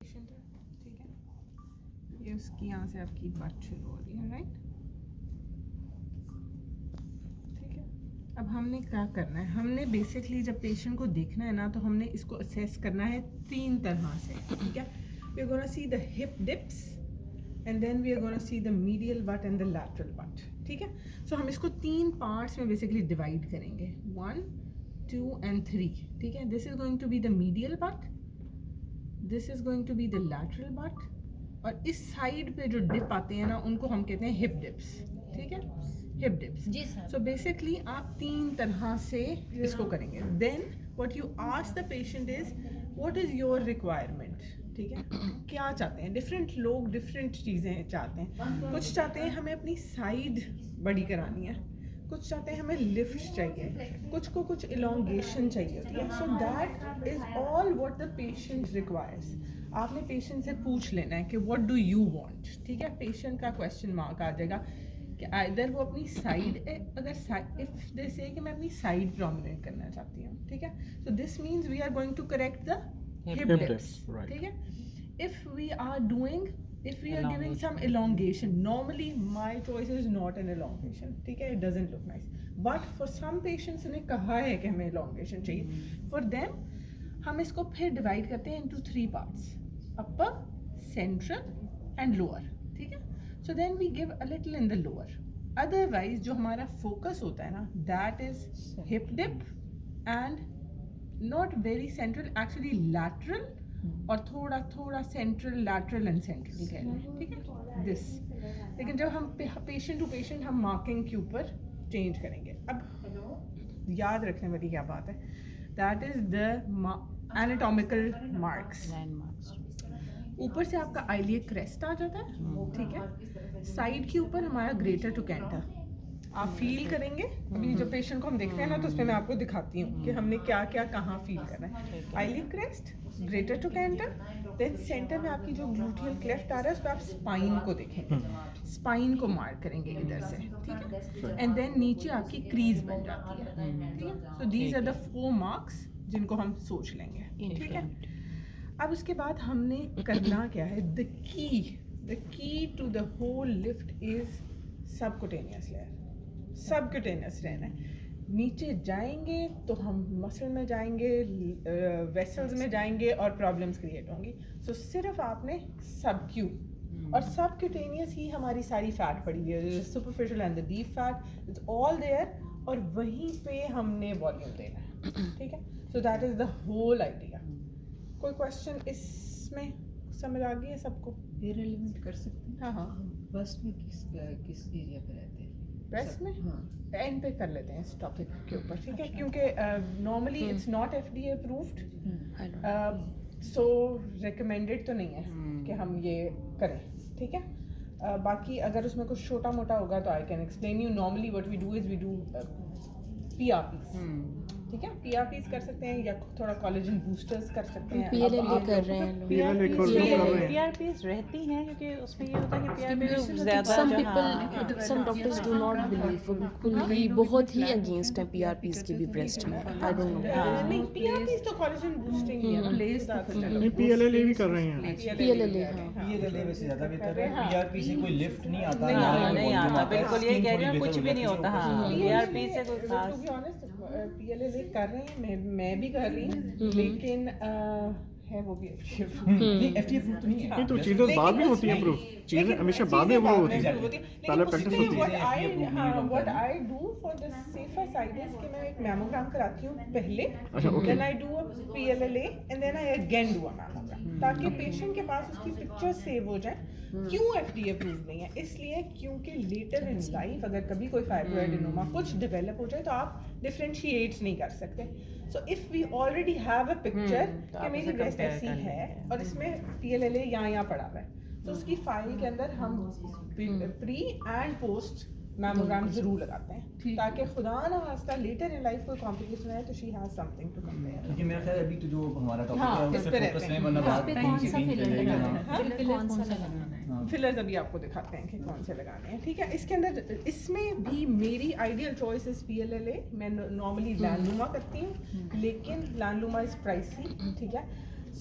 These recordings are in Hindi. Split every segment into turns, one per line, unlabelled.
पेशेंट है, ठीक है। ये उसकी यहाँ से आपकी बात शुरू हो रही है, राइट? ठीक है। अब हमने क्या करना है, हमने बेसिकली जब पेशेंट को देखना है ना, तो हमने इसको असेस करना है 3 तरह से, ठीक है। We are gonna see the hip dips and then we are gonna see the medial butt and the lateral butt, ठीक है। सो हम इसको 3 पार्ट्स में बेसिकली डिवाइड करेंगे, 1, 2 एंड 3, ठीक है। This is going to be the medial butt, this is going to be the lateral butt, और इस साइड पे जो डिप आते हैं ना, उनको हम कहते हैं हिप डिप्स, ठीक है, हिप डिप्स
जी सर।
सो बेसिकली आप 3 तरह से इसको करेंगे। Then what you ask the patient is what is your requirement, ठीक है। क्या चाहते हैं, डिफरेंट लोग डिफरेंट चीज़ें चाहते हैं। कुछ चाहते हैं हमें अपनी साइड बड़ी करानी है, कुछ चाहते हैं हमें लिफ्ट चाहिए, कुछ को कुछ इलोंगेशन चाहिए होती है। So that is all what the patient requires. आपने पेशेंट से पूछ लेना है कि व्हाट डू यू वांट, ठीक है। पेशेंट का क्वेश्चन मार्क आ जाएगा कि आइदर वो अपनी साइड, अगर इफ दे से कि मैं अपनी साइड प्रोमिनेंट करना चाहती हूँ, ठीक है। So this means we are going to correct the hip dips, ठीक है। If we are doing, if we are giving some elongation, normally my choice is not an elongation, ठीक है, it doesn't look nice, but for some patients ने कहा है कि हमें elongation चाहिए, for them हम इसको फिर डिवाइड करते हैं into 3 parts, upper, central and lower, ठीक है। so then we give a little in the lower, otherwise जो हमारा focus होता है ना, that is hip dip and not very central, actually lateral और थोड़ा थोड़ा सेंट्रल, लैटरल एंड सेंट्रल कह लें, ठीक है, दिस। लेकिन जब हम पेशेंट टू पेशेंट हम मार्किंग के ऊपर चेंज करेंगे। अब याद रखने वाली क्या बात है, that is the anatomical marks. ऊपर से आपका आइलियर क्रेस्ट आ जाता है, ठीक है। साइड के ऊपर हमारा ग्रेटर टुकेंटा आप फील करेंगे। अभी जो पेशेंट को हम देखते हैं ना, तो उसमें मैं आपको दिखाती हूँ कि हमने क्या क्या कहाँ फील करना है। आइलियर क्रेस्ट, ग्रेटर टुकेंटा, देन सेंटर में आपकी जो ग्लूटियल क्लेफ्ट आ रहा है, उस पर आप स्पाइन को देखेंगे, स्पाइन को मार्क करेंगे इधर से, ठीक है। एंड देन नीचे आपकी क्रीज बन जाती है, ठीक है। So these are the 4 marks जिनको हम सोच लेंगे, ठीक है। अब उसके बाद हमने करना क्या है, the key to the whole lift is subcutaneous layer. Subcutaneous रहना है। नीचे जाएंगे तो हम मसल में जाएंगे, वेसल्स में जाएंगे और प्रॉब्लम्स क्रिएट होंगी। सो सिर्फ आपने सबक्यू और सबक्यूटेनियस ही हमारी सारी फैट पड़ी हुई है, superficial and the deep fat, it's all there, और वहीं पे हमने वॉल्यूम देना है, ठीक है। So that is the whole idea. कोई क्वेश्चन इसमें समझ आ गई है सबको?
रिलेवेंट कर सकते हैं।
हाँ हाँ,
बस में किस एरिया पे रहते हैं?
ब्रेस्ट में
हाँ,
एंड पे कर लेते हैं इस टॉपिक के ऊपर, ठीक है। क्योंकि normally it's not FDA approved, so recommended तो नहीं है कि हम ये करें, ठीक है। बाकी अगर उसमें कुछ छोटा मोटा होगा तो I can explain you. Normally what we do is we do PRPs, ठीक है। PRPs कर सकते हैं या थोड़ा कोलेजन बूस्टर्स कर सकते हैं।
PLLA कर रहे हैं लोग।
PRPs रहती हैं, क्योंकि उसमें ये होता है कि PRPs ज़्यादा
Some
जो
people, some doctors do not believe, वो बिल्कुल ही बहुत ही अगेंस्ट है PRPs के भी ब्रेस्ट में। I don't know।
नहीं, PRPs तो कोलेजन बूस्टिंग ही है ना,
नहीं PLLA भी कर रहे हैं।
PLLA, हाँ।
PLLA वैसे ज़्यादा बेहतर है। PRP से कोई लिफ्ट नहीं आता,
नहीं आता, बिल्कुल ये कह रही हूँ, कुछ भी नहीं होता। हाँ, PRP से कोई खास
टू बी ऑनेस्ट PLLA कर रहे हैं, मैं भी कर रही हूँ, लेकिन है वो भी
नहीं, FDA approved तो नहीं है।
नहीं तो चीजें बाद में होती हैं अप्रूव, चीजें हमेशा बाद में अप्रूव होती हैं, पहले प्रैक्टिस होती है।
What I do for the safer side is कि मैं एक मैमोग्राम कराती हूँ पहले,
अच्छा, okay।
Then I do a PLLA and then I again do a mammogram, ताकि पेशेंट के पास उसकी पिक्चर सेव हो जाए। क्यों FDA अप्रूव नहीं है? इसलिए क्योंकि लेटर इन लाइफ अगर कभी कोई फाइब्रोएडेनोमा कुछ डेवलप हो जाए तो आप डिफरेंशिएट नहीं कर सकते। So if we already have a picture कि मेरी ब्रेस्ट ऐसी है और इसमें PLLA यहाँ पड़ा हुआ है, तो उसकी फाइल के अंदर हम प्री एंड पोस्ट मैमोग्राम जरूर लगाते हैं, ताकि खुदा ना खास्ता लेटर इन लाइफ कोई कॉम्प्लिकेशन आए तो she has something to compare.
क्योंकि मेरा ख्याल अभी तो जो हमारा टॉपिक
हाँ,
है
इस
उससे
पे
फोकस
रहते
में,
हैं।
वरना
इस
बात
पे
कहीं
कौन
से
सा
कहीं
फिलर
चले
लगाना
जाएगा।
है? कौन सा लगाना है?
हाँ।
फिलर्स अभी आपको दिखाते हैं कि कौन से लगाने हैं, ठीक है। इसके अंदर इसमें भी मेरी आइडियल चॉइस इज PLLA। मैं नॉर्मली लैंडलूमा करती हूँ, लेकिन लैंडलूमा इज प्राइसी, ठीक है।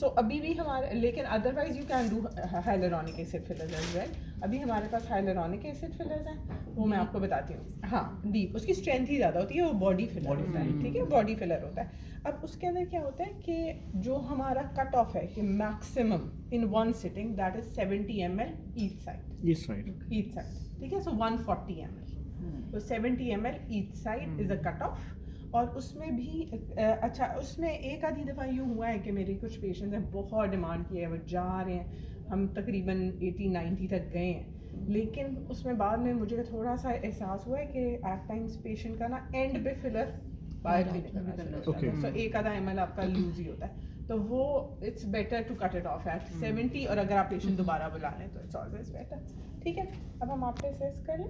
सो अभी भी हमारे, लेकिन otherwise you can do hyaluronic acid fillers as well. अभी हमारे पास हाइलुरोनिक एसिड फिलर्स हैं, वो मैं आपको बताती हूँ। हाँ, डीप, उसकी स्ट्रेंथ ही ज़्यादा होती है, वो बॉडी फिलर होता है, ठीक है, बॉडी फिलर होता है। अब उसके अंदर क्या होता है कि जो हमारा कट ऑफ है कि maximum in one sitting that is 70 ml each side,
इस साइड
ठीक है। सो 140 ml, तो 70 ml each side is a cut off. और उसमें भी अच्छा, उसमें एक आधी दफ़ा यूँ हुआ है कि मेरे कुछ पेशेंट्स हैं, बहुत डिमांड की है, वो जा रहे हैं, हम तकरीबन 80-90 तक गए हैं, लेकिन उसमें बाद में मुझे थोड़ा सा एहसास हुआ है कि एट टाइम्स पेशेंट का ना एंड पे फिलर बाहर भी निकलना शुरू हो जाता है। सो एक आधा ml आपका लूज ही होता है, तो वो it's better to cut it off at 70। और अगर आप पेशेंट दोबारा बुला लें तो इट्स ऑलवेज बेटर, ठीक है। अब हम आप पे असेस करें।